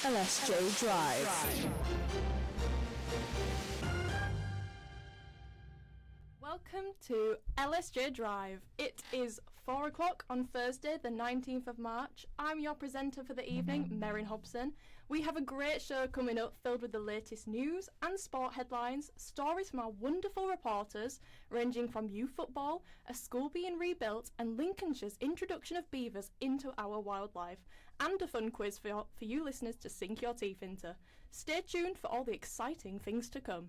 LSJ Drive. Welcome to LSJ Drive. It is 4 o'clock on Thursday, the 19th of March. I'm your presenter for the evening, Merrin Hobson. We have a great show coming up filled with the latest news and sport headlines, stories from our wonderful reporters, ranging from youth football, a school being rebuilt, and Lincolnshire's introduction of beavers into our wildlife, and a fun quiz for you listeners to sink your teeth into. Stay tuned for all the exciting things to come.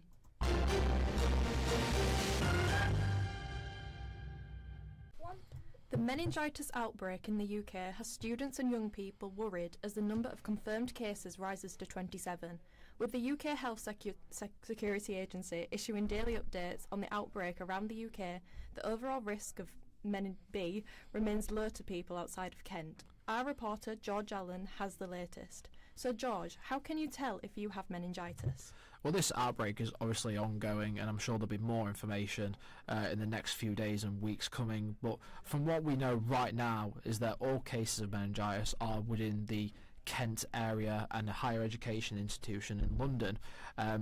The meningitis outbreak in the UK has students and young people worried as the number of confirmed cases rises to 27, with the UK Health Security Agency issuing daily updates on the outbreak around the UK. The overall risk of menin B remains low to people outside of Kent. Our reporter George Allen has the latest. So George, how can you tell if you have meningitis? Well, this outbreak is obviously ongoing, and I'm sure there'll be more information in the next few days and weeks coming. But from what we know right now is that all cases of meningitis are within the Kent area and a higher education institution in London.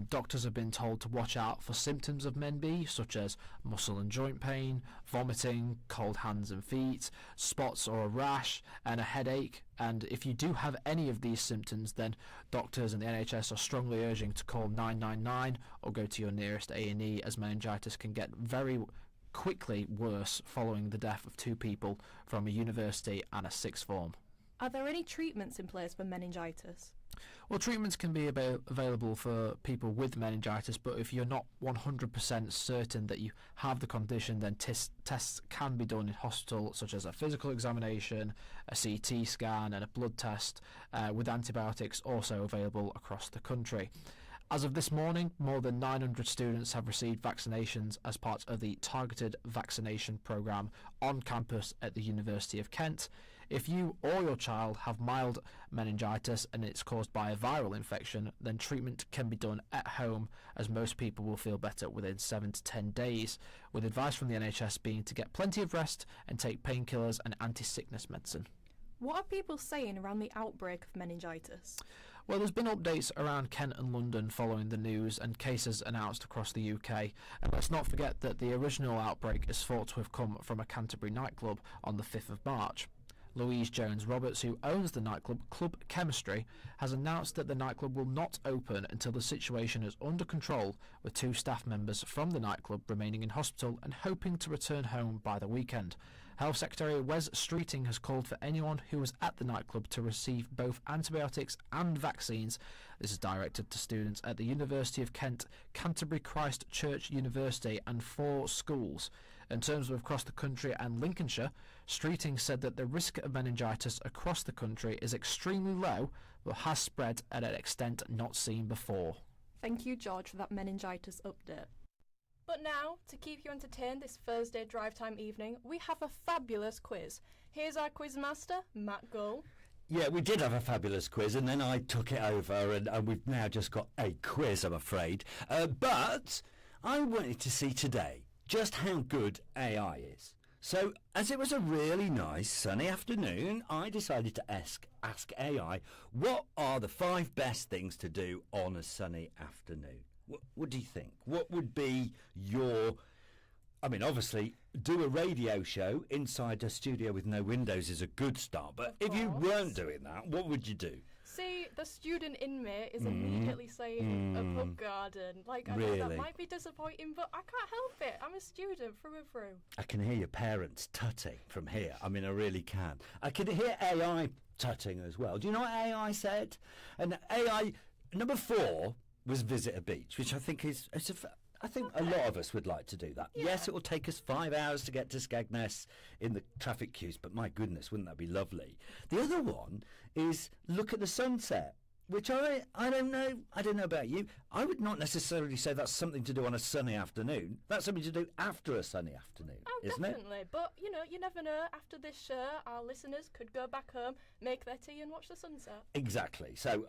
Doctors have been told to watch out for symptoms of Men B, such as muscle and joint pain, vomiting, cold hands and feet, spots or a rash, and a headache. And if you do have any of these symptoms, then doctors and the NHS are strongly urging to call 999 or go to your nearest A&E, as meningitis can get very quickly worse following the death of 2 people from a university and a sixth form. Are there any treatments in place for meningitis? Well, treatments can be available for people with meningitis, but if you're not 100% certain that you have the condition, then tests can be done in hospital, such as a physical examination, a CT scan and a blood test, with antibiotics also available across the country. As of this morning, more than 900 students have received vaccinations as part of the targeted vaccination programme on campus at the University of Kent. If you or your child have mild meningitis and it's caused by a viral infection, then treatment can be done at home, as most people will feel better within 7 to 10 days, with advice from the NHS being to get plenty of rest and take painkillers and anti-sickness medicine. What are people saying around the outbreak of meningitis? Well, there's been updates around Kent and London following the news and cases announced across the UK. And let's not forget that the original outbreak is thought to have come from a Canterbury nightclub on the 5th of March. Louise Jones-Roberts, who owns the nightclub Club Chemistry, has announced that the nightclub will not open until the situation is under control, with 2 staff members from the nightclub remaining in hospital and hoping to return home by the weekend. Health Secretary Wes Streeting has called for anyone who was at the nightclub to receive both antibiotics and vaccines. This is directed to students at the University of Kent, Canterbury Christ Church University and 4 schools. In terms of across the country and Lincolnshire, Streeting said that the risk of meningitis across the country is extremely low, but has spread at an extent not seen before. Thank you, George, for that meningitis update. But now, to keep you entertained this Thursday drive time evening, we have a fabulous quiz. Here's our quizmaster, Matt Gull. Yeah, we did have a fabulous quiz, and then I took it over, and we've now just got a quiz, I'm afraid. But I wanted to see today just how good AI is. So, as it was a really nice sunny afternoon, I decided to ask AI, what are the 5 best things to do on a sunny afternoon? What do you think? What would be your... I mean, obviously, do a radio show inside a studio with no windows is a good start, but if you weren't doing that, what would you do? See, the student in me is immediately saying a pub garden. Like, I know that might be disappointing, but I can't help it. I'm a student through and through. I can hear your parents tutting from here. I mean, I really can. I can hear AI tutting as well. Do you know what AI said? And AI, number 4 was visit a beach, which I think I think a lot of us would like to do that. Yeah. Yes, it will take us 5 hours to get to Skegness in the traffic queues, but my goodness, wouldn't that be lovely? The other one is look at the sunset, which I don't know. I don't know about you. I would not necessarily say that's something to do on a sunny afternoon. That's something to do after a sunny afternoon, isn't definitely. it? But, you know, you never know. After this show, our listeners could go back home, make their tea and watch the sunset. Exactly. So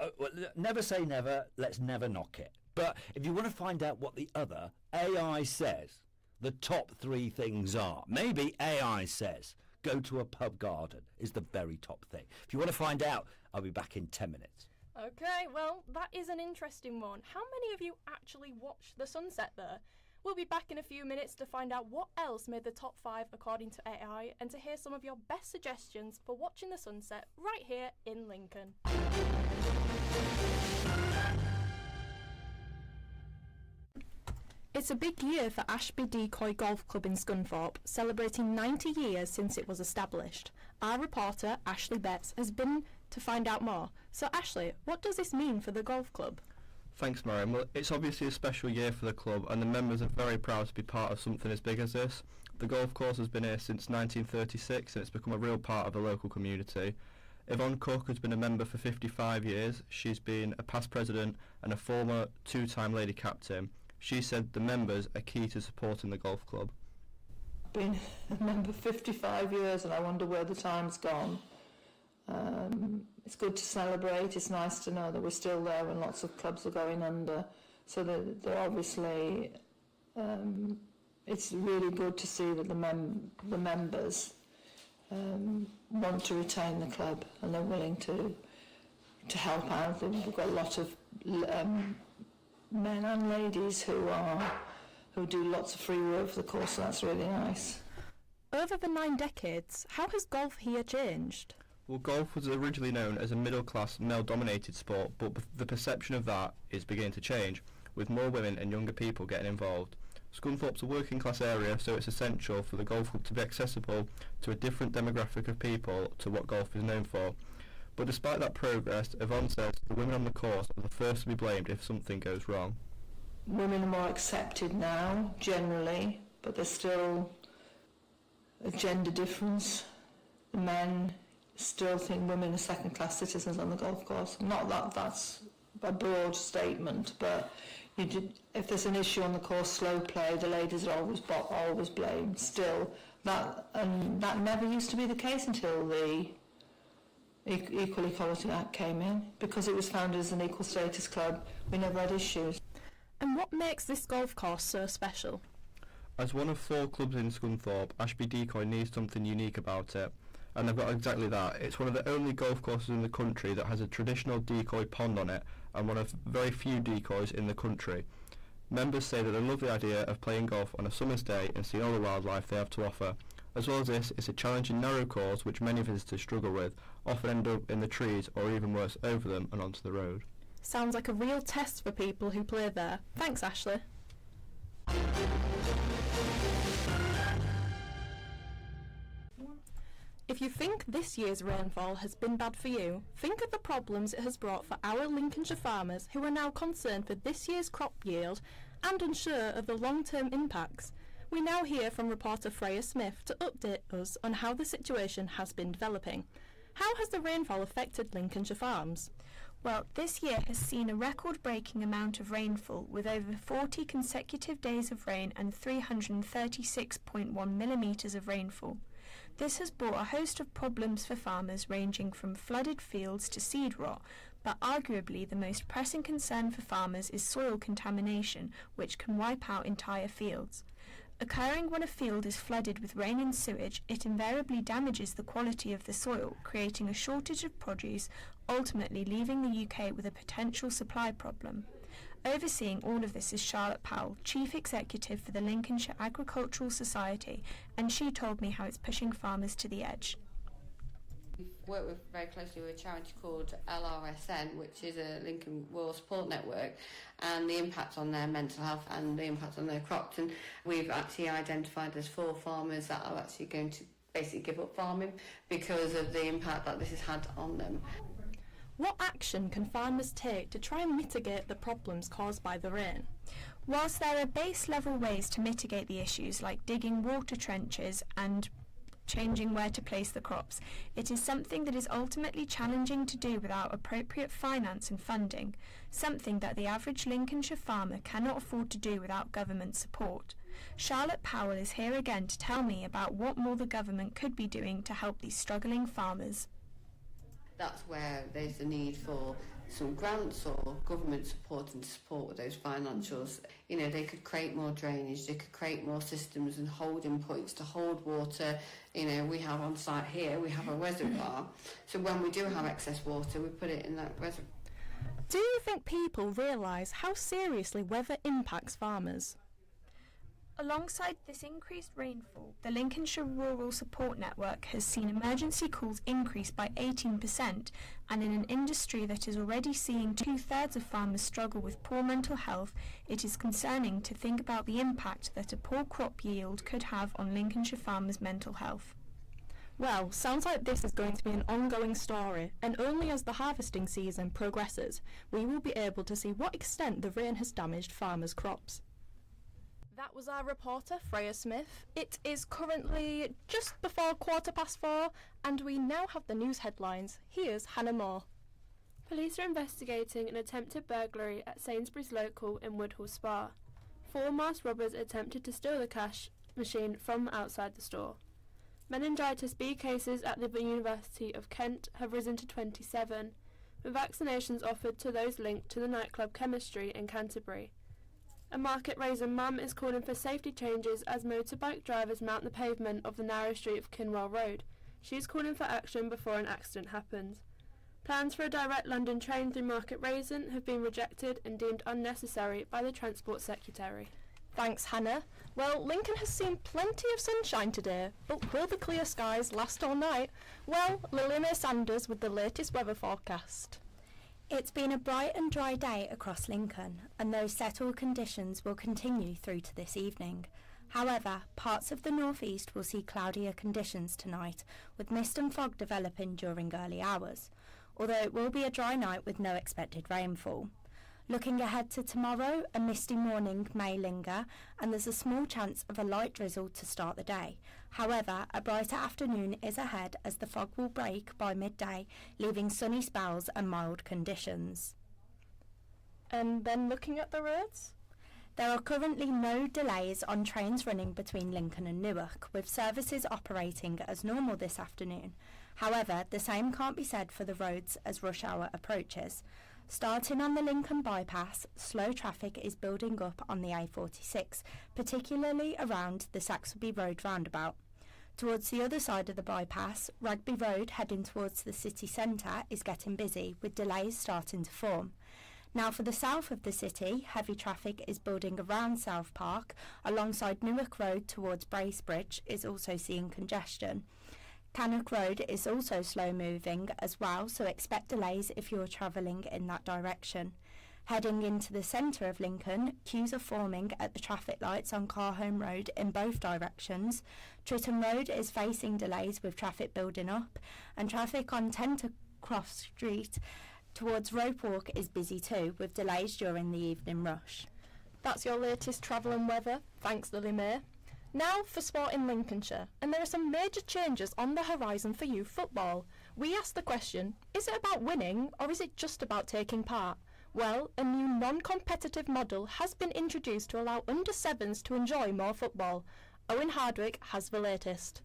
never say never. Let's never knock it. But if you want to find out what the other AI says, the top 3 things are, maybe AI says go to a pub garden is the very top thing. If you want to find out, I'll be back in 10 minutes. Okay, well, that is an interesting one. How many of you actually watched the sunset there? We'll be back in a few minutes to find out what else made the top 5 according to AI and to hear some of your best suggestions for watching the sunset right here in Lincoln. It's a big year for Ashby Decoy Golf Club in Scunthorpe, celebrating 90 years since it was established. Our reporter, Ashley Betts, has been to find out more. So Ashley, what does this mean for the golf club? Thanks, Marion. Well, it's obviously a special year for the club, and the members are very proud to be part of something as big as this. The golf course has been here since 1936, and it's become a real part of the local community. Yvonne Cook has been a member for 55 years. She's been a past president and a former 2-time lady captain. She said the members are key to supporting the golf club. Been a member 55 years, and I wonder where the time's gone. It's good to celebrate. It's nice to know that we're still there when lots of clubs are going under. So they're obviously, it's really good to see that the members want to retain the club and they're willing to help out. We've got a lot of men and ladies who do lots of free work for the course, so that's really nice. Over the 9 decades, how has golf here changed? Well, golf was originally known as a middle-class, male-dominated sport, but the perception of that is beginning to change, with more women and younger people getting involved. Scunthorpe's a working-class area, so it's essential for the golf club to be accessible to a different demographic of people to what golf is known for. But despite that progress, Yvonne says the women on the course are the first to be blamed if something goes wrong. Women are more accepted now, generally, but there's still a gender difference. The men still think women are second-class citizens on the golf course. Not that that's a broad statement, but if there's an issue on the course, slow play, the ladies are always blamed. Still, that never used to be the case until the Equal Equality Act came in. Because it was founded as an equal status club, we never had issues. And what makes this golf course so special? As one of 4 clubs in Scunthorpe, Ashby Decoy needs something unique about it. And they've got exactly that. It's one of the only golf courses in the country that has a traditional decoy pond on it, and one of very few decoys in the country. Members say that they love the idea of playing golf on a summer's day and seeing all the wildlife they have to offer. As well as this, it's a challenging narrow course which many visitors struggle with, often end up in the trees or even worse, over them and onto the road. Sounds like a real test for people who play there. Thanks, Ashley. If you think this year's rainfall has been bad for you, think of the problems it has brought for our Lincolnshire farmers who are now concerned for this year's crop yield and unsure of the long-term impacts. We now hear from reporter Freya Smith to update us on how the situation has been developing. How has the rainfall affected Lincolnshire farms? Well, this year has seen a record-breaking amount of rainfall with over 40 consecutive days of rain and 336.1 millimetres of rainfall. This has brought a host of problems for farmers ranging from flooded fields to seed rot, but arguably the most pressing concern for farmers is soil contamination, which can wipe out entire fields. Occurring when a field is flooded with rain and sewage, it invariably damages the quality of the soil, creating a shortage of produce, ultimately leaving the UK with a potential supply problem. Overseeing all of this is Charlotte Powell, Chief Executive for the Lincolnshire Agricultural Society, and she told me how it's pushing farmers to the edge. We've worked very closely with a charity called LRSN, which is a Lincoln Rural Support Network, and the impact on their mental health and the impact on their crops. And we've actually identified there's 4 farmers that are actually going to basically give up farming because of the impact that this has had on them. What action can farmers take to try and mitigate the problems caused by the rain? Whilst there are base level ways to mitigate the issues like digging water trenches and changing where to place the crops, it is something that is ultimately challenging to do without appropriate finance and funding, something that the average Lincolnshire farmer cannot afford to do without government support. Charlotte Powell is here again to tell me about what more the government could be doing to help these struggling farmers. That's where there's a need for some grants or government support and support with those financials. You know, they could create more drainage, they could create more systems and holding points to hold water. You know, we have on site here, we have a reservoir. So when we do have excess water, we put it in that reservoir. Do you think people realise how seriously weather impacts farmers? Alongside this increased rainfall, the Lincolnshire Rural Support Network has seen emergency calls increase by 18%, and in an industry that is already seeing 2/3 of farmers struggle with poor mental health, it is concerning to think about the impact that a poor crop yield could have on Lincolnshire farmers' mental health. Well, sounds like this is going to be an ongoing story, and only as the harvesting season progresses, we will be able to see what extent the rain has damaged farmers' crops. That was our reporter, Freya Smith. It is currently just before 4:15, and we now have the news headlines. Here's Hannah Moore. Police are investigating an attempted burglary at Sainsbury's Local in Woodhall Spa. 4 masked robbers attempted to steal the cash machine from outside the store. Meningitis B cases at the University of Kent have risen to 27, with vaccinations offered to those linked to the nightclub Chemistry in Canterbury. A market-raising mum is calling for safety changes as motorbike drivers mount the pavement of the narrow street of Kinwell Road. She is calling for action before an accident happens. Plans for a direct London train through Market Raisin have been rejected and deemed unnecessary by the Transport Secretary. Thanks, Hannah. Well, Lincoln has seen plenty of sunshine today, but will the clear skies last all night? Well, Lily Mae Sanders with the latest weather forecast. It's been a bright and dry day across Lincoln, and those settled conditions will continue through to this evening. However, parts of the northeast will see cloudier conditions tonight, with mist and fog developing during early hours, although it will be a dry night with no expected rainfall. Looking ahead to tomorrow, a misty morning may linger, and there's a small chance of a light drizzle to start the day. However, a brighter afternoon is ahead as the fog will break by midday, leaving sunny spells and mild conditions. And then looking at the roads? There are currently no delays on trains running between Lincoln and Newark, with services operating as normal this afternoon. However, the same can't be said for the roads as rush hour approaches. Starting on the Lincoln bypass, slow traffic is building up on the A46, particularly around the Saxby Road roundabout. Towards the other side of the bypass, Rugby Road heading towards the city centre is getting busy, with delays starting to form. Now for the south of the city, heavy traffic is building around South Park, alongside Newark Road towards Bracebridge is also seeing congestion. Cannock Road is also slow moving as well, so expect delays if you're travelling in that direction. Heading into the centre of Lincoln, queues are forming at the traffic lights on Carholm Road in both directions. Tritton Road is facing delays with traffic building up, and traffic on Tentercroft Street towards Rope Walk is busy too, with delays during the evening rush. That's your latest travel and weather. Thanks, Lily Mae. Now for sport in Lincolnshire, and there are some major changes on the horizon for youth football. We asked the question, is it about winning or is it just about taking part? Well, a new non-competitive model has been introduced to allow under-7s to enjoy more football. Owen Hardwick has the latest.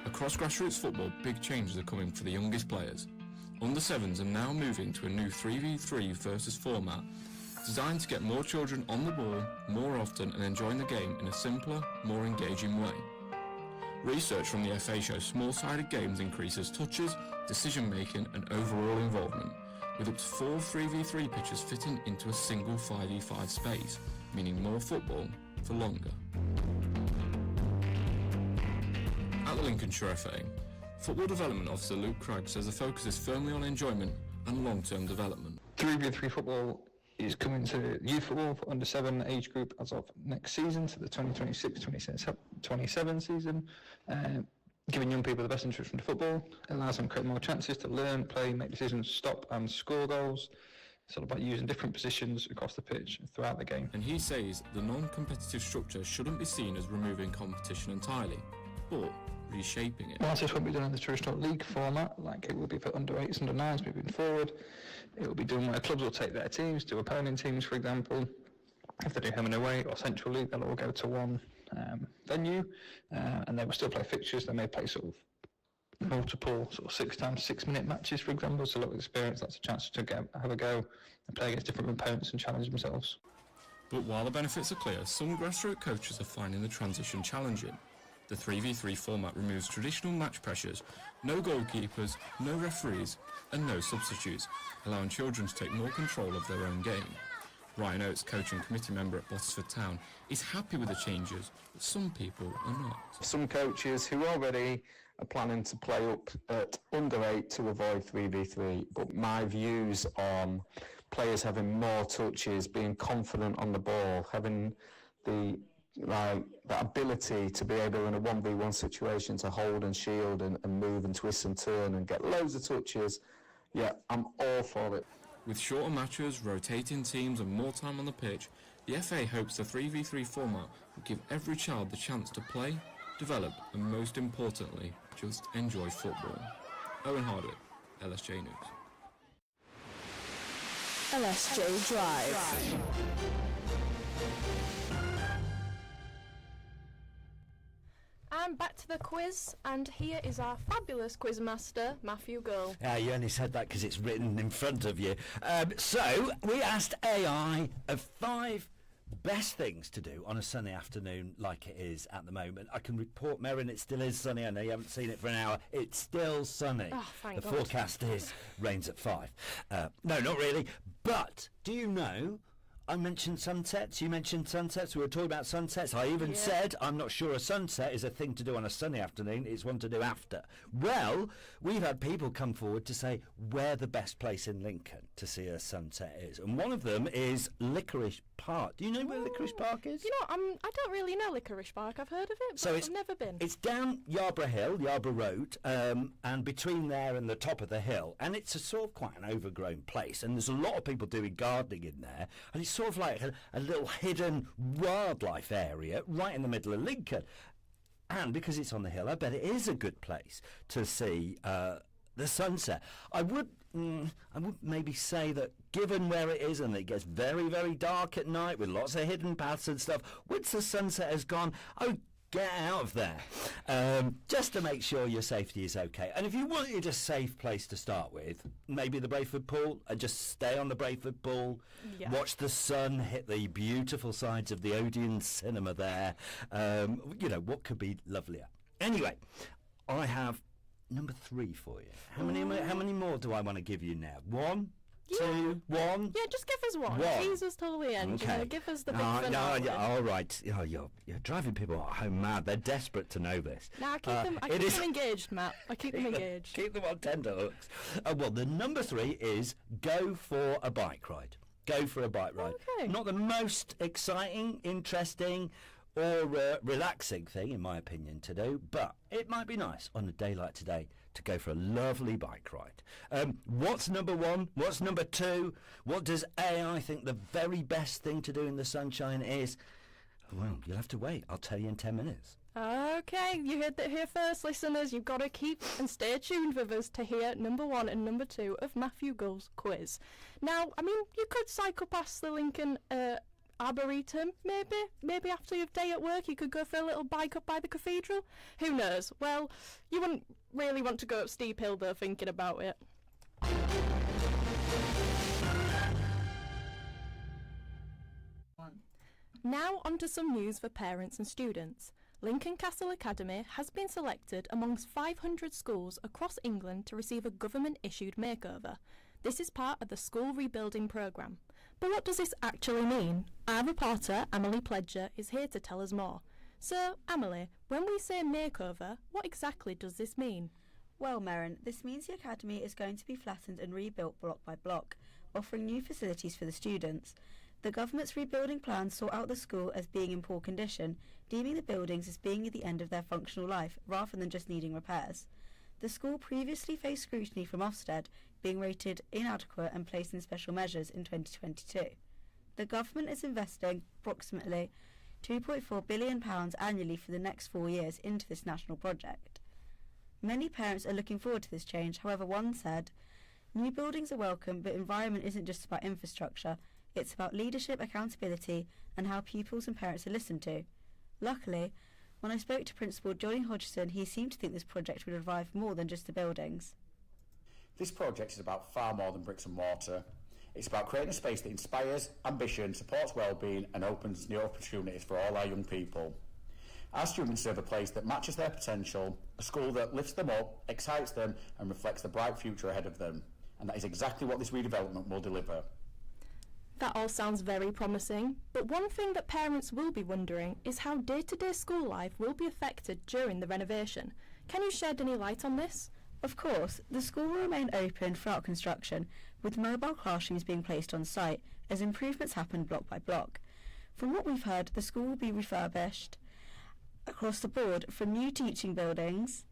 Across grassroots football, big changes are coming for the youngest players. Under-7s are now moving to a new 3v3 versus format designed to get more children on the ball more often and enjoying the game in a simpler, more engaging way. Research from the FA shows small-sided games increases touches, decision-making and overall involvement, with up to 4 3v3 pitches fitting into a single 5v5 space, meaning more football for longer. At the Lincolnshire FA, Football Development Officer Luke Cragg says the focus is firmly on enjoyment and long-term development. 3v3 football is coming to youth football for under 7 age group as of next season, so the 2026-27 season, giving young people the best introduction to football. It allows them to create more chances to learn, play, make decisions, stop and score goals. It's all about using different positions across the pitch throughout the game. And he says the non-competitive structure shouldn't be seen as removing competition entirely, but reshaping it. Whilst this won't be done in the traditional league format, like it will be for under 8s, under 9s moving forward, it will be done where clubs will take their teams to opponent teams, for example. If they do home and away or central league, they'll all go to one venue, and they will still play fixtures. They may play sort of multiple sort of 6 times 6 minute matches, for example. It's a lot of experience. That's a chance to have a go and play against different opponents and challenge themselves. But while the benefits are clear, some grassroots coaches are finding the transition challenging. The 3v3 format removes traditional match pressures, no goalkeepers, no referees and no substitutes, allowing children to take more control of their own game. Ryan Oates, coach and committee member at Bottisford Town, is happy with the changes, but some people are not. Some coaches who already are planning to play up at under 8 to avoid 3v3, but my views on players having more touches, being confident on the ball, having that ability to be able in a 1v1 situation to hold and shield and move and twist and turn and get loads of touches, yeah, I'm all for it. With shorter matches, rotating teams and more time on the pitch, the FA hopes the 3v3 format will give every child the chance to play, develop and most importantly, just enjoy football. Owen Hardwick, LSJ News. LSJ Drive. And back to the quiz, and here is our fabulous quiz master, Matthew Gull. You only said that because it's written in front of you. So, we asked AI of 5 best things to do on a sunny afternoon like it is at the moment. I can report, Merrin, it still is sunny. I know you haven't seen it for an hour. It's still sunny. Oh, thank the God. forecast is rains at 5. No, not really. But do you know, I mentioned sunsets, you mentioned sunsets, we were talking about sunsets. I even said I'm not sure a sunset is a thing to do on a sunny afternoon, it's one to do after. Well, we've had people come forward to say where the best place in Lincoln to see a sunset is, and one of them is Licorice Park. Do you know where Licorice Park is? You know, I don't really know Licorice Park. I've heard of it, but So I've never been. It's down Yarborough Hill, Yarborough Road, and between there and the top of the hill, and it's a sort of quite an overgrown place, and there's a lot of people doing gardening in there, and it's sort of like a little hidden wildlife area right in the middle of Lincoln. And because it's on the hill, I bet it is a good place to see the sunset. I would maybe say that given where it is and it gets very, very dark at night with lots of hidden paths and stuff, once the sunset has gone, get out of there, just to make sure your safety is okay. And if you wanted a safe place to start with, maybe the Brayford Pool, and just stay on the Brayford Pool, watch the sun hit the beautiful sides of the Odeon Cinema there. You know, what could be lovelier? Anyway, I have number 3 for you. How many more do I want to give you now? 1? 2, 1? Yeah, just give us one. Tease us till the end. Okay. You know, give us the big finale. No, all right. Oh, you're driving people at home mad. They're desperate to know this. No, I keep them engaged, Matt. I keep them engaged. Keep them on tenterhooks. Well, the number 3 is go for a bike ride. Go for a bike ride. Okay. Not the most exciting, interesting, or relaxing thing, in my opinion, to do, but it might be nice on a day like today to go for a lovely bike ride. What's number 1? What's number 2? What does AI think the very best thing to do in the sunshine is? Well, you'll have to wait. I'll tell you in 10 minutes. Okay, you heard that here first, listeners. You've got to keep and stay tuned with us to hear number 1 and number 2 of Matthew Gull's quiz. Now, I mean, you could cycle past the Lincoln Arboretum, maybe after your day at work you could go for a little bike up by the cathedral. Who knows? Well, you wouldn't really want to go up Steep Hill though, thinking about it. Now onto some news for parents and students. Lincoln Castle Academy has been selected amongst 500 schools across England to receive a government-issued makeover. This is part of the school rebuilding programme. But what does this actually mean? Our reporter, Emily Pledger, is here to tell us more. So, Emily, when we say makeover, what exactly does this mean? Well, Merrin, this means the academy is going to be flattened and rebuilt block by block, offering new facilities for the students. The government's rebuilding plan sought out the school as being in poor condition, deeming the buildings as being at the end of their functional life rather than just needing repairs. The school previously faced scrutiny from Ofsted, being rated inadequate and placed in special measures in 2022. The government is investing approximately £2.4 billion annually for the next 4 years into this national project. Many parents are looking forward to this change. However, one said, "New buildings are welcome, but environment isn't just about infrastructure. It's about leadership, accountability, and how pupils and parents are listened to." Luckily, when I spoke to Principal Johnny Hodgson, he seemed to think this project would revive more than just the buildings. This project is about far more than bricks and mortar. It's about creating a space that inspires ambition, supports well-being and opens new opportunities for all our young people. Our students serve a place that matches their potential, a school that lifts them up, excites them and reflects the bright future ahead of them. And that is exactly what this redevelopment will deliver. That all sounds very promising, but one thing that parents will be wondering is how day-to-day school life will be affected during the renovation. Can you shed any light on this? Of course, the school will remain open throughout construction, with mobile classrooms being placed on site as improvements happen block by block. From what we've heard, the school will be refurbished across the board, from new teaching buildings,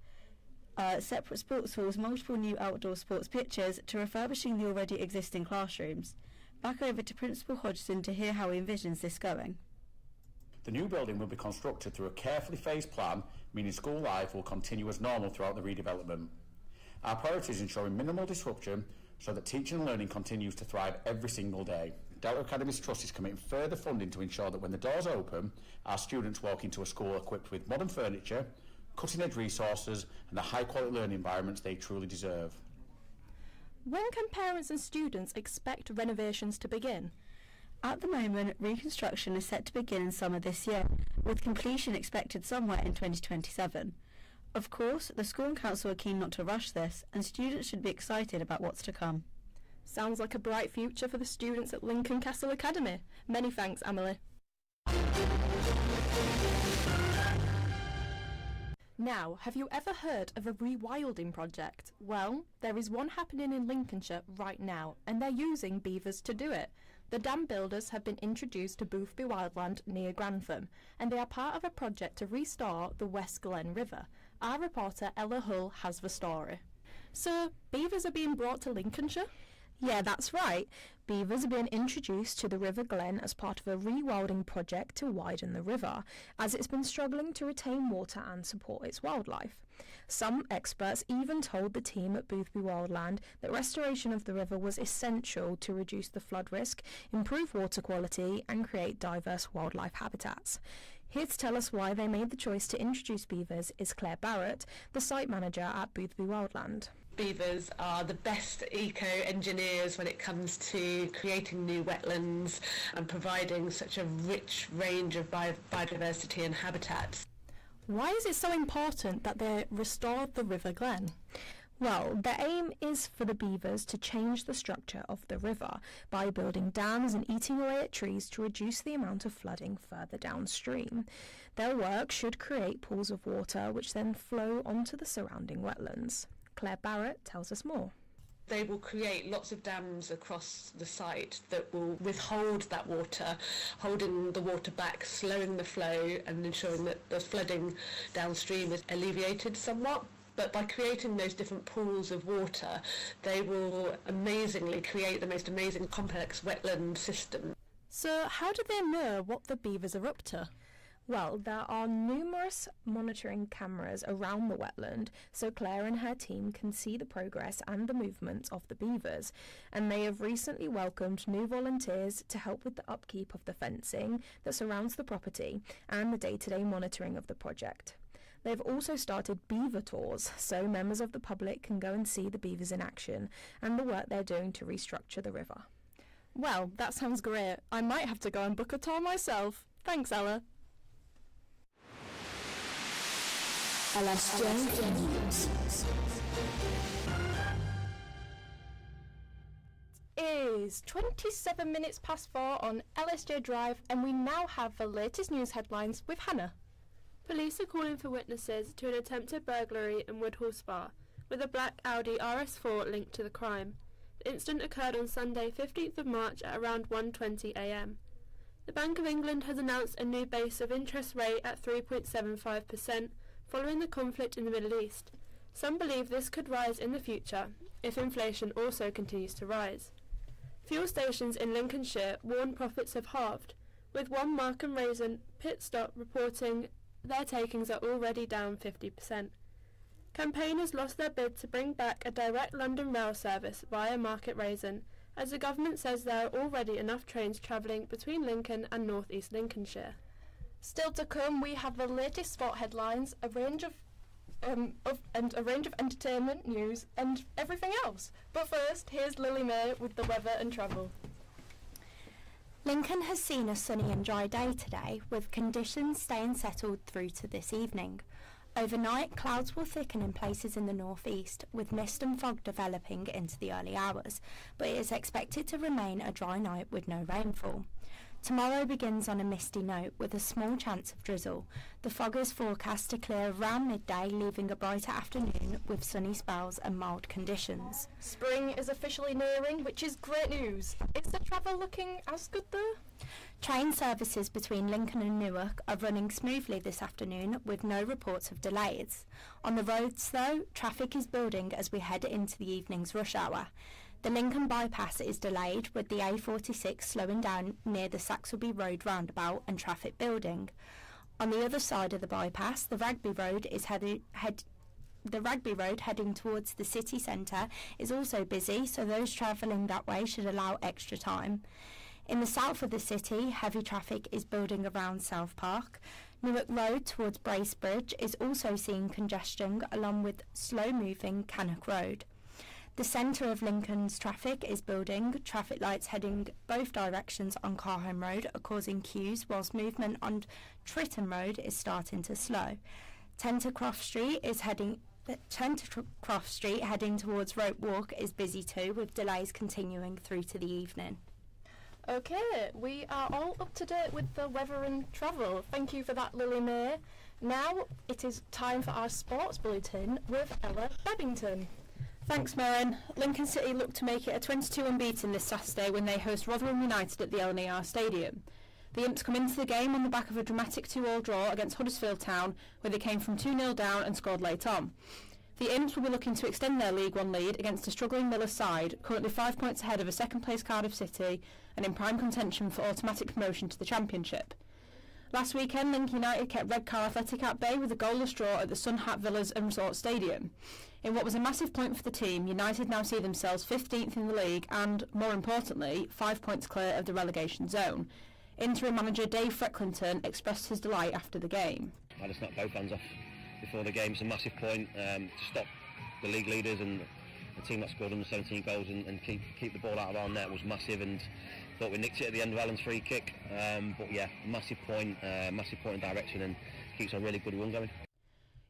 separate sports halls, multiple new outdoor sports pitches, to refurbishing the already existing classrooms. Back over to Principal Hodgson to hear how he envisions this going. The new building will be constructed through a carefully phased plan, meaning school life will continue as normal throughout the redevelopment. Our priority is ensuring minimal disruption so that teaching and learning continues to thrive every single day. Delta Academy's Trust is committing further funding to ensure that when the doors open, our students walk into a school equipped with modern furniture, cutting-edge resources and the high-quality learning environments they truly deserve. When can parents and students expect renovations to begin? At the moment, reconstruction is set to begin in summer this year, with completion expected somewhere in 2027. Of course, the school and council are keen not to rush this, and students should be excited about what's to come. Sounds like a bright future for the students at Lincoln Castle Academy. Many thanks, Emily. Now, have you ever heard of a rewilding project? Well, there is one happening in Lincolnshire right now, and they're using beavers to do it. The dam builders have been introduced to Boothby Wildland near Grantham, and they are part of a project to restore the West Glen River. Our reporter Ella Hull has the story. So, beavers are being brought to Lincolnshire? Yeah, that's right. Beavers are being introduced to the River Glen as part of a rewilding project to widen the river, as it's been struggling to retain water and support its wildlife. Some experts even told the team at Boothby Wildland that restoration of the river was essential to reduce the flood risk, improve water quality and create diverse wildlife habitats. Here to tell us why they made the choice to introduce beavers is Claire Barrett, the site manager at Boothby Wildland. Beavers are the best eco-engineers when it comes to creating new wetlands and providing such a rich range of biodiversity and habitats. Why is it so important that they restore the River Glen? Well, the aim is for the beavers to change the structure of the river by building dams and eating away at trees to reduce the amount of flooding further downstream. Their work should create pools of water which then flow onto the surrounding wetlands. Claire Barrett tells us more. They will create lots of dams across the site that will withhold that water, holding the water back, slowing the flow and ensuring that the flooding downstream is alleviated somewhat. But by creating those different pools of water, they will amazingly create the most amazing complex wetland system. So how do they know what the beavers are up to? Well, there are numerous monitoring cameras around the wetland, so Claire and her team can see the progress and the movements of the beavers, and they have recently welcomed new volunteers to help with the upkeep of the fencing that surrounds the property and the day-to-day monitoring of the project. They've also started beaver tours, so members of the public can go and see the beavers in action and the work they're doing to restructure the river. Well, that sounds great. I might have to go and book a tour myself. Thanks, Ella. LSJ News. It is 27 minutes past 4 on LSJ Drive, and we now have the latest news headlines with Hannah. Police are calling for witnesses to an attempted burglary in Woodhall Spa, with a black Audi RS4 linked to the crime. The incident occurred on Sunday 15th of March at around 1:20 a.m. The Bank of England has announced a new base of interest rate at 3.75%, following the conflict in the Middle East. Some believe this could rise in the future if inflation also continues to rise. Fuel stations in Lincolnshire warn profits have halved, with one Mark and Raisin pit stop reporting their takings are already down 50%. Campaigners lost their bid to bring back a direct London rail service via Market Raisin, as the government says there are already enough trains travelling between Lincoln and North East Lincolnshire. Still to come, we have the latest sport headlines, a range of and a range of entertainment, news and everything else. But first, here's Lily May with the weather and travel. Lincoln has seen a sunny and dry day today, with conditions staying settled through to this evening. Overnight, clouds will thicken in places in the northeast, with mist and fog developing into the early hours, but it is expected to remain a dry night with no rainfall. Tomorrow begins on a misty note with a small chance of drizzle. The fog is forecast to clear around midday, leaving a brighter afternoon with sunny spells and mild conditions. Spring is officially nearing, which is great news. Is the travel looking as good though? Train services between Lincoln and Newark are running smoothly this afternoon with no reports of delays. On the roads though, traffic is building as we head into the evening's rush hour. The Lincoln bypass is delayed, with the A46 slowing down near the Saxelby Road roundabout and traffic building. On the other side of the bypass, the Rugby Road heading towards the city centre is also busy, so those travelling that way should allow extra time. In the south of the city, heavy traffic is building around South Park. Newark Road towards Bracebridge is also seeing congestion, along with slow-moving Cannock Road. The centre of Lincoln's traffic is building. Traffic lights heading both directions on Carhome Road are causing queues, whilst movement on Tritton Road is starting to slow. Tentercroft Street heading towards Rope Walk is busy too, with delays continuing through to the evening. Okay, we are all up to date with the weather and travel. Thank you for that, Lily May. Now it is time for our sports bulletin with Ella Bebbington. Thanks, Maren. Lincoln City look to make it a 22 unbeaten this Saturday when they host Rotherham United at the LNER Stadium. The Imps come into the game on the back of a dramatic 2-2 draw against Huddersfield Town, where they came from 2-0 down and scored late on. The Imps will be looking to extend their League One lead against a struggling Millers side, currently 5 points ahead of a second-place Cardiff City and in prime contention for automatic promotion to the Championship. Last weekend, Lincoln United kept Redcar Athletic at bay with a goalless draw at the Sun Hat Villas and Resort Stadium. In what was a massive point for the team, United now see themselves 15th in the league and, more importantly, 5 points clear of the relegation zone. Interim manager Dave Frecklinton expressed his delight after the game. I just knocked both hands off before the game. It's a massive point to stop the league leaders and the team that scored under 17 goals and keep the ball out of our net was massive, and thought we nicked it at the end of Allen's free kick. But yeah, massive point in direction and keeps a really good run going.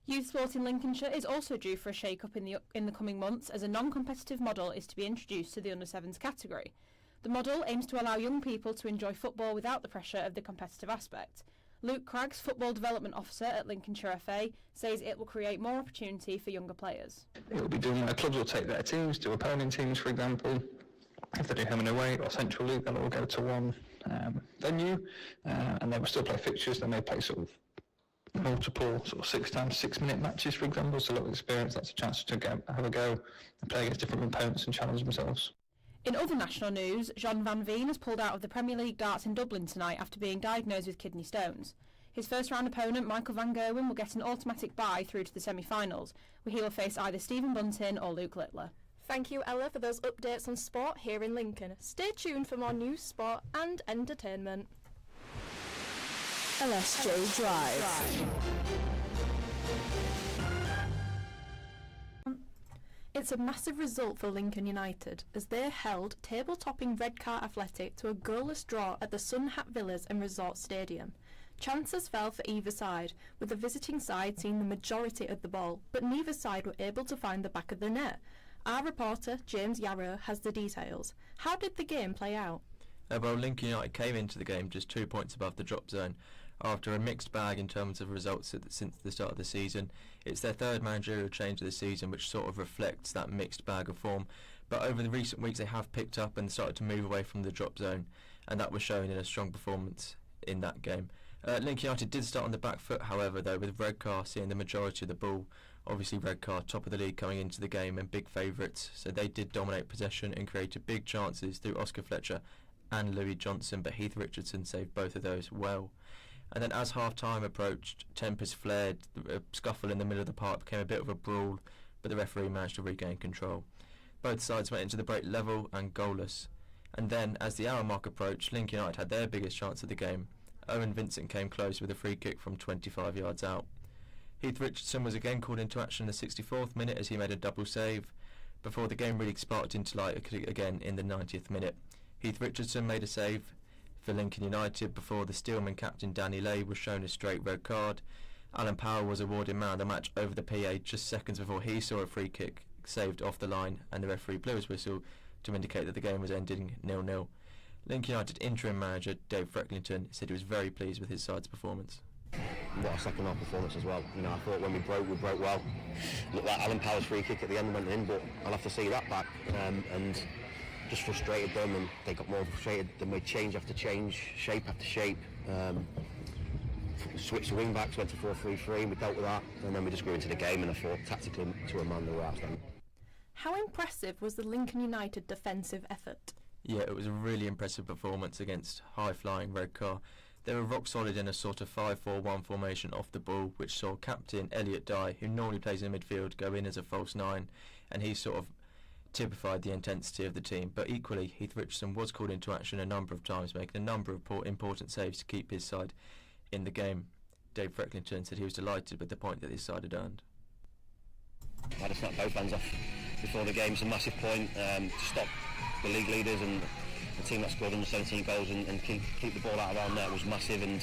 Youth sport in Lincolnshire is also due for a shake-up in the coming months, as a non-competitive model is to be introduced to the under-7s category. The model aims to allow young people to enjoy football without the pressure of the competitive aspect. Luke Craggs, Football Development Officer at Lincolnshire FA, says it will create more opportunity for younger players. It will be done where clubs will take their teams to opponent teams, for example. If they do home and away or Central League, they'll all go to one venue, and they will still play fixtures. They may play sort of multiple 6 times 6 minute matches, for example, so a lot of experience. That's a chance to have a go and play against different opponents and challenge themselves. In other national news, Jean Van Veen has pulled out of the Premier League darts in Dublin tonight after being diagnosed with kidney stones. His first round opponent, Michael Van Gerwen, will get an automatic bye through to the semi-finals, where he will face either Stephen Bunting or Luke Littler. Thank you, Ella, for those updates on sport here in Lincoln. Stay tuned for more news, sport and entertainment. LSJ Drive. It's a massive result for Lincoln United, as they held table-topping Redcar Athletic to a goalless draw at the Sun Hat Villas and Resort Stadium. Chances fell for either side, with the visiting side seeing the majority of the ball, but neither side were able to find the back of the net. Our reporter, James Yarrow, has the details. How did the game play out? Well, Lincoln United came into the game just 2 points above the drop zone. After a mixed bag in terms of results since the start of the season, it's their third managerial change of the season, which sort of reflects that mixed bag of form. But over the recent weeks, they have picked up and started to move away from the drop zone, and that was shown in a strong performance in that game. Lincoln United did start on the back foot, however, though, with Redcar seeing the majority of the ball. Obviously, Redcar top of the league coming into the game and big favourites, so they did dominate possession and created big chances through Oscar Fletcher and Louis Johnson, but Heath Richardson saved both of those well. And then as half-time approached, tempers flared, a scuffle in the middle of the park became a bit of a brawl, but the referee managed to regain control. Both sides went into the break level and goalless. And then, as the hour mark approached, Lincoln United had their biggest chance of the game. Owen Vincent came close with a free kick from 25 yards out. Heath Richardson was again called into action in the 64th minute as he made a double save, before the game really sparked into light again in the 90th minute. Heath Richardson made a save for Lincoln United before the Steelman captain Danny Lay was shown a straight red card. Alan Powell was awarded man of the match over the PA just seconds before he saw a free kick saved off the line, and the referee blew his whistle to indicate that the game was ending 0-0. Lincoln United interim manager Dave Frecklington said he was very pleased with his side's performance. What a second half performance as well. You know, I thought when we broke well. Looked like Alan Powell's free kick at the end went in, but I'll have to see that back. And just frustrated them, and they got more frustrated. They made change after change, shape after shape. Switched the wing backs, went to 4-3-3, and we dealt with that. And then we just grew into the game, and I thought tactically to a man they were outstanding. How impressive was the Lincoln United defensive effort? Yeah, it was a really impressive performance against high-flying Redcar. They were rock solid in a sort of 5-4-1 formation off the ball, which saw captain Elliot Dye, who normally plays in midfield, go in as a false nine, and he sort of typified the intensity of the team. But equally, Heath Richardson was called into action a number of times, making a number of important saves to keep his side in the game. Dave Frecklington said he was delighted with the point that his side had earned. I had to snap both hands off before the game. It's a massive point to stop the league leaders and the team that scored under 17 goals and keep the ball out of our net was massive, and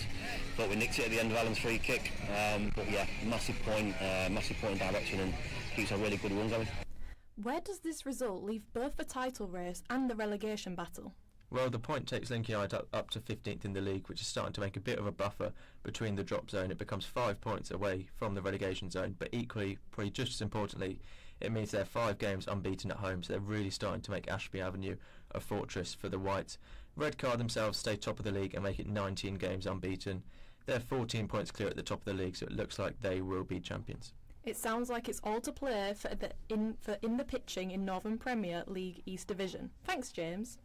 thought we nicked it at the end of Alan's free kick. But yeah, massive point in direction, and keeps a really good run going. Where does this result leave both the title race and the relegation battle? Well, the point takes Lincoln United up to 15th in the league, which is starting to make a bit of a buffer between the drop zone. It becomes 5 points away from the relegation zone, but equally, probably just as importantly, it means they're 5 games unbeaten at home, so they're really starting to make Ashby Avenue a fortress for the Whites. Redcar themselves stay top of the league and make it 19 games unbeaten. They're 14 points clear at the top of the league, so it looks like they will be champions. It sounds like it's all to play for in the pitching in Northern Premier League East Division. Thanks, James.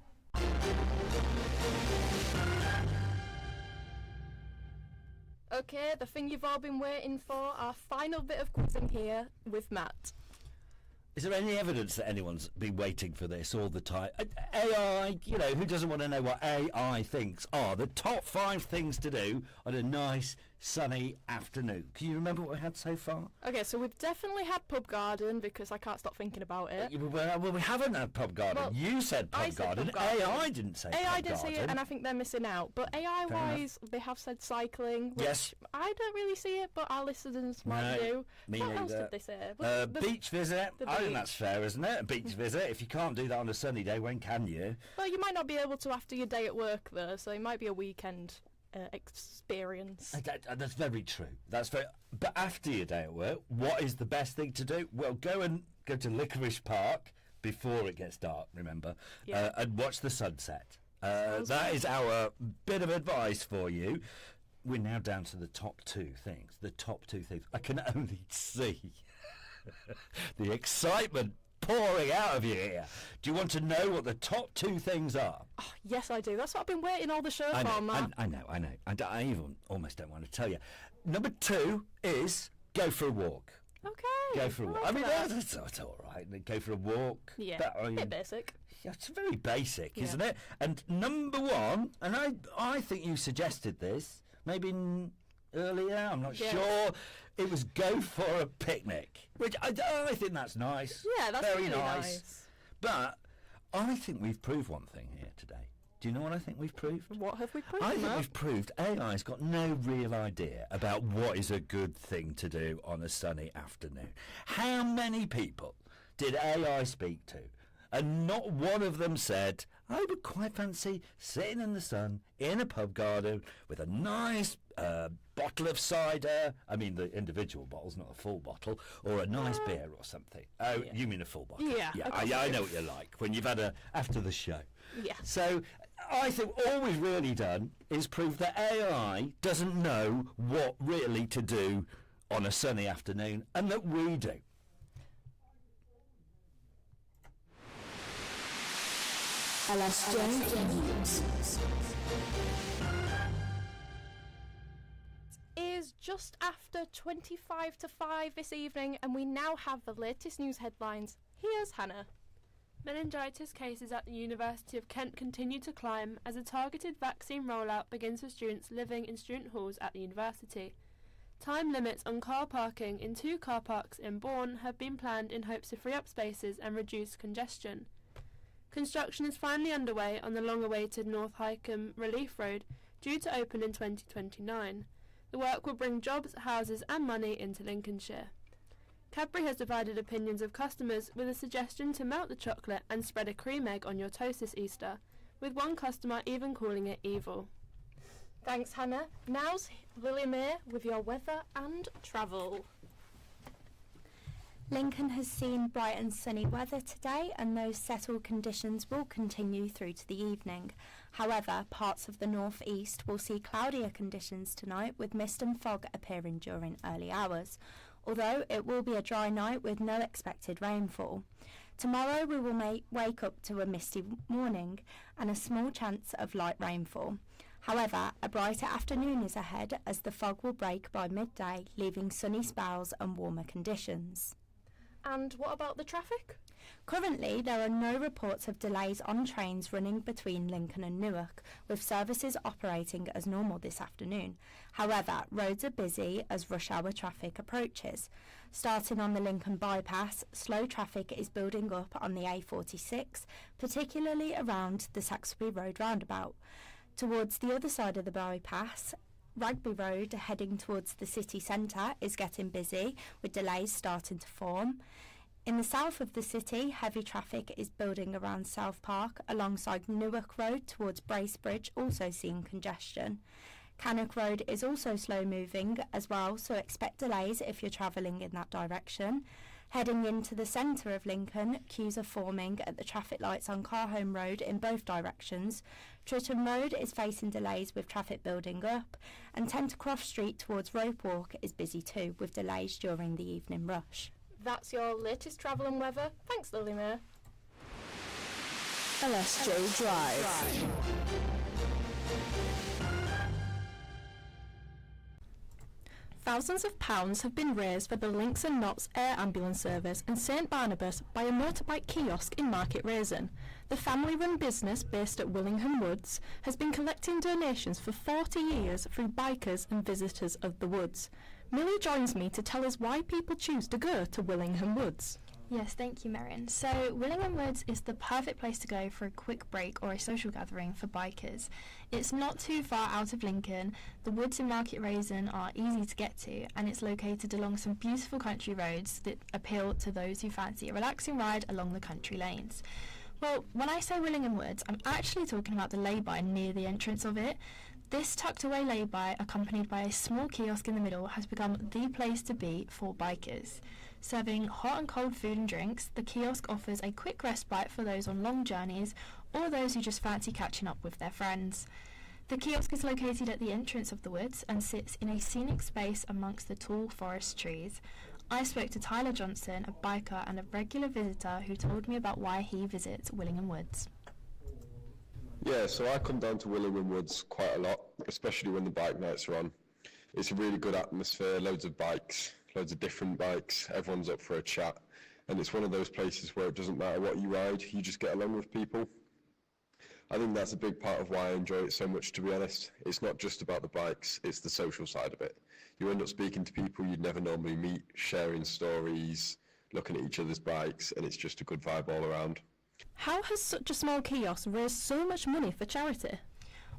Okay, the thing you've all been waiting for, our final bit of quizzing here with Matt. Is there any evidence that anyone's been waiting for this all the time? AI, you know, who doesn't want to know what AI thinks are the top 5 things to do on a nice, sunny afternoon? Can you remember what we had so far? Okay, so we've definitely had Pub Garden because I can't stop thinking about it. Well, we haven't had Pub Garden. Well, you said Pub Garden. AI didn't say Pub Garden. AI didn't say it, and I think they're missing out. But AI-wise, they have said cycling, which yes. I don't really see it, but our listeners might do. What else did they say? Beach visit. I think that's fair, isn't it? A beach visit. If you can't do that on a sunny day, when can you? Well, you might not be able to after your day at work, though, so it might be a weekend experience. That's very true. But after your day at work, what is the best thing to do? Well, go to Licorice Park before it gets dark, remember, and watch the sunset. That is our bit of advice for you. We're now down to the top 2 things. The top 2 things. I can only see the excitement pouring out of you here. Do you want to know what the top 2 things are? Oh, yes, I do. That's what I've been waiting all the show for, Matt. I know. I even almost don't want to tell you. Number 2 is go for a walk. Okay. Go for a walk. I mean, that's all right. Go for a walk. Yeah, bit basic. Yeah, it's very basic, isn't it? And number 1, and I think you suggested this, maybe earlier, I'm not sure. It was go for a picnic, which I think that's nice. Yeah, that's very really nice. But I think we've proved one thing here today. Do you know what I think we've proved? What have we proved? I think we've proved AI's got no real idea about what is a good thing to do on a sunny afternoon. How many people did AI speak to? And not one of them said, I would quite fancy sitting in the sun in a pub garden with a nice bottle of cider. I mean the individual bottles, not a full bottle, or a nice beer or something. Oh, you mean a full bottle? Yeah. I know what you're like when you've had after the show. Yeah. So I think all we've really done is prove that AI doesn't know what really to do on a sunny afternoon, and that we do. LSJ News. It is just after 25 to 5 this evening, and we now have the latest news headlines. Here's Hannah. Meningitis cases at the University of Kent continue to climb as a targeted vaccine rollout begins for students living in student halls at the university. Time limits on car parking in 2 car parks in Bourne have been planned in hopes to free up spaces and reduce congestion. Construction is finally underway on the long-awaited North Hykeham Relief Road, due to open in 2029. The work will bring jobs, houses and money into Lincolnshire. Cadbury has divided opinions of customers with a suggestion to melt the chocolate and spread a cream egg on your toast this Easter, with one customer even calling it evil. Thanks, Hannah. Now's Lily May with your weather and travel. Lincoln has seen bright and sunny weather today, and those settled conditions will continue through to the evening. However, parts of the north-east will see cloudier conditions tonight, with mist and fog appearing during early hours, although it will be a dry night with no expected rainfall. Tomorrow we will wake up to a misty morning and a small chance of light rainfall. However, a brighter afternoon is ahead as the fog will break by midday, leaving sunny spells and warmer conditions. And what about the traffic? Currently, there are no reports of delays on trains running between Lincoln and Newark, with services operating as normal this afternoon. However, roads are busy as rush hour traffic approaches. Starting on the Lincoln bypass, slow traffic is building up on the A46, particularly around the Saxby Road roundabout. Towards the other side of the bypass, Rugby Road heading towards the city centre is getting busy, with delays starting to form. In the south of the city, heavy traffic is building around South Park alongside Newark Road towards Bracebridge, also seeing congestion. Cannock Road is also slow moving as well, so expect delays if you're travelling in that direction. Heading into the centre of Lincoln, queues are forming at the traffic lights on Carhome Road in both directions. Tritton Road is facing delays with traffic building up, and Tentercroft Street towards Rope Walk is busy too, with delays during the evening rush. That's your latest travel and weather. Thanks, Lily May. LSJ Drive. Thousands of pounds have been raised for the Links and Notts Air Ambulance Service in St Barnabas by a motorbike kiosk in Market Raisin. The family-run business based at Willingham Woods has been collecting donations for 40 years through bikers and visitors of the woods. Millie joins me to tell us why people choose to go to Willingham Woods. Yes, thank you, Marion. So, Willingham Woods is the perfect place to go for a quick break or a social gathering for bikers. It's not too far out of Lincoln, the woods in Market Raisin are easy to get to, and it's located along some beautiful country roads that appeal to those who fancy a relaxing ride along the country lanes. Well, when I say Willingham Woods, I'm actually talking about the lay-by near the entrance of it. This tucked-away lay-by, accompanied by a small kiosk in the middle, has become the place to be for bikers. Serving hot and cold food and drinks, the kiosk offers a quick respite for those on long journeys or those who just fancy catching up with their friends. The kiosk is located at the entrance of the woods and sits in a scenic space amongst the tall forest trees. I spoke to Tyler Johnson, a biker and a regular visitor, who told me about why he visits Willingham Woods. Yeah, so I come down to Willingham Woods quite a lot, especially when the bike nights are on. It's a really good atmosphere, loads of bikes, loads of different bikes, everyone's up for a chat, and it's one of those places where it doesn't matter what you ride, you just get along with people. I think that's a big part of why I enjoy it so much, to be honest. It's not just about the bikes, it's the social side of it. You end up speaking to people you'd never normally meet, sharing stories, looking at each other's bikes, and it's just a good vibe all around. How has such a small kiosk raised so much money for charity?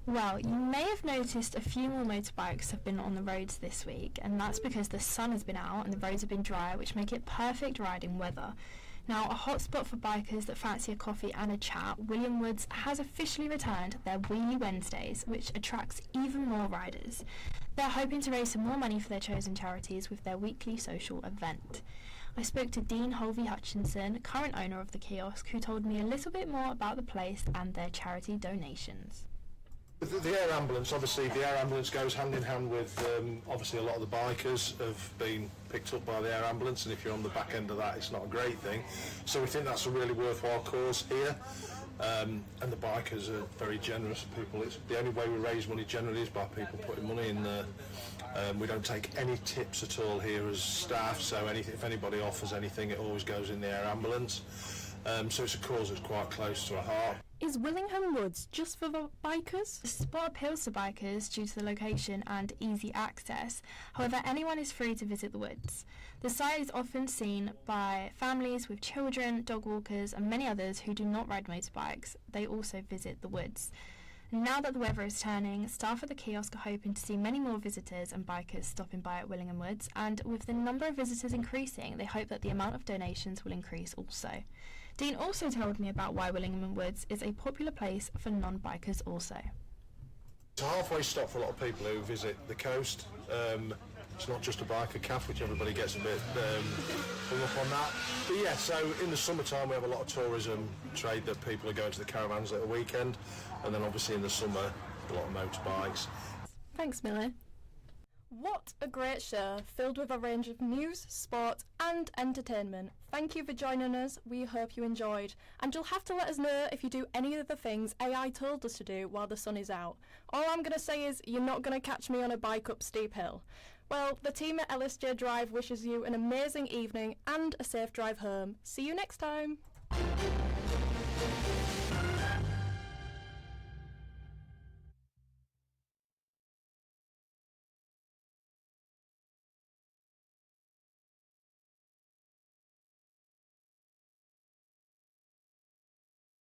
Well, you may have noticed a few more motorbikes have been on the roads this week, and that's because the sun has been out and the roads have been dry, which make it perfect riding weather. Now, a hotspot for bikers that fancy a coffee and a chat, William Woods has officially returned their Wheelie Wednesdays, which attracts even more riders. They're hoping to raise some more money for their chosen charities with their weekly social event. I spoke to Dean Holvey Hutchinson, current owner of the kiosk, who told me a little bit more about the place and their charity donations. The air ambulance, obviously the air ambulance goes hand in hand with obviously a lot of the bikers have been picked up by the air ambulance, and if you're on the back end of that it's not a great thing. So we think that's a really worthwhile cause here, and the bikers are very generous people. It's the only way we raise money generally is by people putting money in there. We don't take any tips at all here as staff, so if anybody offers anything it always goes in the air ambulance. So it's a cause that's quite close to our heart. Is Willingham Woods just for the bikers? The spot appeals to bikers due to the location and easy access. However, anyone is free to visit the woods. The site is often seen by families with children, dog walkers and many others who do not ride motorbikes. They also visit the woods. Now that the weather is turning, staff at the kiosk are hoping to see many more visitors and bikers stopping by at Willingham Woods, and with the number of visitors increasing, they hope that the amount of donations will increase also. Dean also told me about why Willingham Woods is a popular place for non-bikers also. It's a halfway stop for a lot of people who visit the coast. It's not just a biker calf, which everybody gets a bit hung up on that. But yeah, so in the summertime we have a lot of tourism trade that people are going to the caravans at the weekend, and then obviously in the summer a lot of motorbikes. Thanks, Millie. What a great show, filled with a range of news, sport and entertainment. Thank you for joining us, we hope you enjoyed. And you'll have to let us know if you do any of the things AI told us to do while the sun is out. All I'm going to say is you're not going to catch me on a bike up steep hill. Well, the team at LSJ Drive wishes you an amazing evening and a safe drive home. See you next time.